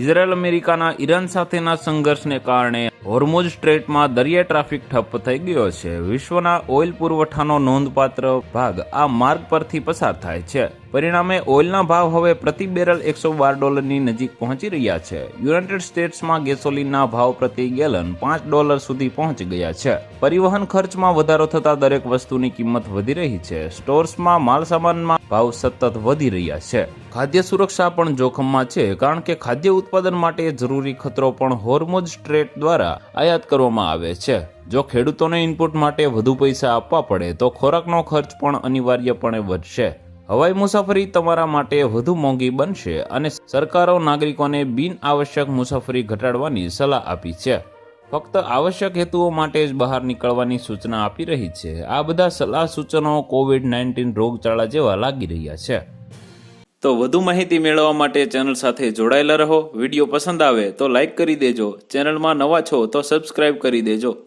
Israel અમેરિકાના Iran સાથેના સંઘર્ષને કારણે હોર્મુઝ સ્ટ્રેટમાં દરિયા ટ્રાફિક ઠપ્પ થઈ ગયો છે. વિશ્વના ઓઇલ પુરવઠાનો નોંધપાત્ર ભાગ આ માર્ગ પરથી પસાર થાય છે. પરિણામે ઓઇલના ભાવ હવે પ્રતિ બેરલ $112 નજીક પહોંચી રહ્યા છે. યુનાઇટેડ સ્ટેટ્સમાં ગેસોલિનના ભાવ પ્રતિ ગેલન $5 સુધી પહોંચી ગયા છે. પરિવહન ખર્ચમાં વધારો થતા દરેક વસ્તુની કિંમત વધી રહી છે. સ્ટોર્સમાં માલસામાનમાં ભાવ સતત વધી રહ્યા છે. ખાદ્ય સુરક્ષા પણ જોખમમાં છે, કારણ કે ખાદ્ય ઉત્પાદન માટે જરૂરી ખતરો પણ હોર્મુઝ સ્ટ્રેટ દ્વારા આયાત કરવામાં આવે છે. જો ખેડૂતોને ઇનપુટ માટે વધુ પૈસા આપવા પડે તો ખોરાકનો ખર્ચ પણ અનિવાર્યપણે વધશે. હવાઈ મુસાફરી તમારા માટે વધુ મોંઘી બનશે અને સરકારો નાગરિકોને બિન આવશ્યક મુસાફરી ઘટાડવાની સલાહ આપી છે. ફક્ત આવશ્યક હેતુઓ માટે જ બહાર નીકળવાની સૂચના આપી રહી છે. આ બધા સલાહ સૂચનો COVID-19 રોગચાળા જેવા લાગી રહ્યા છે. તો વધુ માહિતી મેળવવા માટે ચેનલ સાથે જોડાયેલા રહો. વિડીયો પસંદ આવે તો લાઈક કરી દેજો. ચેનલમાં નવા છો તો સબસ્ક્રાઇબ કરી દેજો.